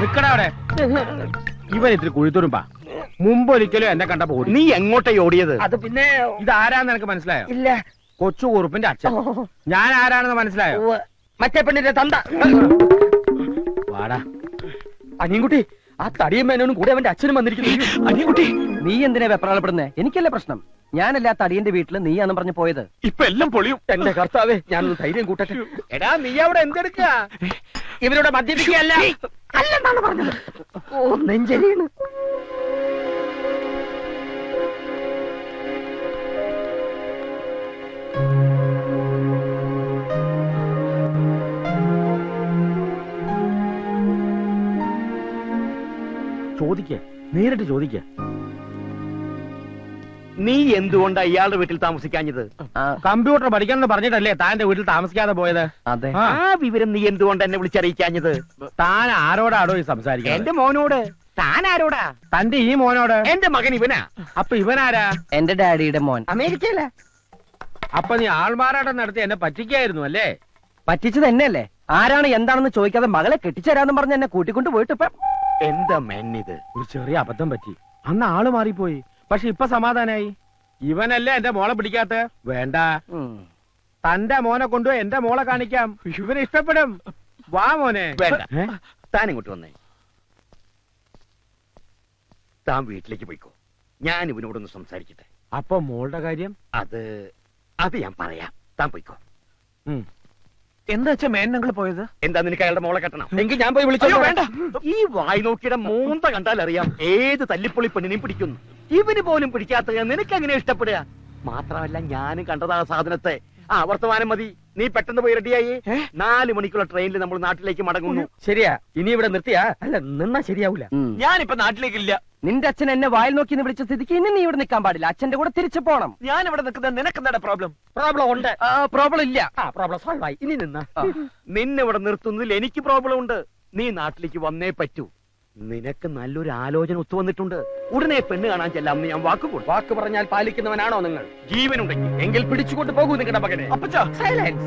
നിക്കട അവിടെ. ഇവൻ ഇത്തിരി കുഴിത്തുരുമ്പാ. മുമ്പൊരിക്കലും എന്നെ കണ്ടപ്പോ ഓടി. നീ എങ്ങോട്ടേ ഓടിയത്? അത് പിന്നെ ഇതാരാന്ന് എനിക്ക് മനസ്സിലായോ? ഇല്ല. കൊച്ചു കുറുപ്പിന്റെ അച്ഛൻ. ഞാൻ ആരാണെന്ന് മനസ്സിലായോ? മറ്റേ പെണ്ണിന്റെ തന്ത. വാടാ അനിയൻകുട്ടി, ആ തടിയും മേനോനും കൂടെ അവന്റെ അച്ഛനും വന്നിരിക്കുന്നു. അനിയൻകുട്ടി, നീ എന്തിനാ വെപ്രാളപ്പെടുന്നേ? എനിക്കല്ലേ പ്രശ്നം. ഞാനല്ല തടിയന്റെ വീട്ടില് നീയാണെന്ന് പറഞ്ഞു പോയത്. ഇപ്പൊ എല്ലാം പൊളിയും. എന്റെ കർത്താവേ, ഞാനൊന്ന് ധൈര്യം കൂട്ടട്ടെ. എടാ, നീ അവിടെ എന്തെടുക്ക? ഇവരോട് മദ്യപിക്കുകയല്ല അല്ലെന്നാണ് പറഞ്ഞത്. ഓ, നെഞ്ചരിയാണ്. ചോദിക്ക, നേരിട്ട് ചോദിക്ക. നീ എന്തുകൊണ്ടാ ഇയാളുടെ വീട്ടിൽ താമസിക്കാഞ്ഞത്? കമ്പ്യൂട്ടർ പഠിക്കണം പറഞ്ഞിട്ടല്ലേ താന്റെ വീട്ടിൽ താമസിക്കാതെ പോയത്? അതെ. ആ വിവരം നീ എന്തുകൊണ്ട് എന്നെ വിളിച്ചറിയിക്കാഞ്ഞത്? താൻ ആരോടാടോ ഈ സംസാരിക്കുന്നത്? എന്റെ മോനോട്. താൻ ആരോടാ? തന്റെ ഈ മോനോട്. എന്റെ മകൻ ഇവനാ. അപ്പൊ ഇവനാരാ? എന്റെ ഡാഡിയുടെ മോൻ. അമേരിക്കയില. അപ്പൊ നീ ആൾമാറാട്ടം നടത്തി എന്നെ പറ്റിക്കായിരുന്നു അല്ലേ? പറ്റിച്ചത് എന്നെയല്ലേ? ആരാണ് എന്താണെന്ന് ചോദിക്കാതെ മകളെ കെട്ടിച്ചേരാന്ന് പറഞ്ഞ് എന്നെ കൂട്ടിക്കൊണ്ട് പോയിട്ട് ഇപ്പൊ എന്താ മെന്നിത്? ഒരു ചെറിയ അബദ്ധം പറ്റി. അന്ന് ആള് മാറിപ്പോയി. പക്ഷെ ഇപ്പൊ സമാധാനായി. ഇവനല്ലേ എന്റെ മോളെ പിടിക്കാത്ത? വേണ്ട, തന്റെ മോനെ കൊണ്ടുപോയി എന്റെ മോളെ കാണിക്കാം. ഇവന് ഇഷ്ടപ്പെടും. വാ മോനെ. വേണ്ട, താൻ ഇങ്ങോട്ട് വന്നേ. താൻ വീട്ടിലേക്ക് പോയിക്കോ. ഞാൻ ഇവനോടൊന്ന് സംസാരിക്കട്ടെ. അപ്പൊ മോളുടെ കാര്യം? അത് ഞാൻ പറയാം. താൻ പോയിക്കോ. എന്താ വെച്ചാ മേനങ്ങൾ പോയത്? എന്താ, നിനക്ക് അയാളുടെ മോളെ കെട്ടണം? എങ്കിൽ ഞാൻ പോയി വിളിച്ചോ. വേണ്ട, ഈ വായി നോക്കിയുടെ മൂന്ത കണ്ടാൽ അറിയാം ഏത് തല്ലിപ്പൊളി പെണ്ണിനെയും പിടിക്കുന്നു. ഇവന് പോലും പിടിക്കാത്ത നിനക്ക് എങ്ങനെ ഇഷ്ടപ്പെടുക? മാത്രമല്ല, ഞാനും കണ്ടതാ സാധനത്തെ. വർത്തമാനം മതി. നീ പെട്ടെന്ന് പോയി റെഡിയായി. 4 മണിക്കുള്ള ട്രെയിനിൽ നമ്മൾ നാട്ടിലേക്ക് മടങ്ങുന്നു. ശരിയാ. ഇനി ഇവിടെ നിർത്തിയാ അല്ല നിന്നാ ശരിയാവൂല. ഞാനിപ്പോ നാട്ടിലേക്കില്ല. നിന്റെ അച്ഛൻ എന്നെ വായിൽ നോക്കി വിളിച്ച സ്ഥിതിക്ക് ഇനി നീ ഇവിടെ നിൽക്കാൻ പാടില്ല. അച്ഛന്റെ കൂടെ തിരിച്ചു പോണം. ഞാൻ ഇവിടെ നിൽക്കുന്നത് നിനക്കെന്താ പ്രോബ്ലം? പ്രോബ്ലം ഉണ്ട്. പ്രോബ്ലം ഇല്ല. പ്രോബ്ലം സോൾവ് ആയി. ഇനി നിന്നെ ഇവിടെ നിർത്തുന്നതിൽ എനിക്ക് പ്രോബ്ലം ഉണ്ട്. നീ നാട്ടിലേക്ക് വന്നേ പറ്റൂ. നിനക്ക് നല്ലൊരു ആലോചന ഒത്തുവന്നിട്ടുണ്ട്. ഉടനെ പെണ്ണ് കാണാൻ ചെല്ലാം. ഞാൻ വാക്ക് പറഞ്ഞാൽ പാലിക്കുന്നവനാണോ നിങ്ങൾ? ജീവനുണ്ടെങ്കിൽ എങ്കിൽ പിടിച്ചുകൊണ്ട് പോകൂ നിങ്ങളുടെ മകനെ. അപ്പച്ചാ, സൈലൻസ്.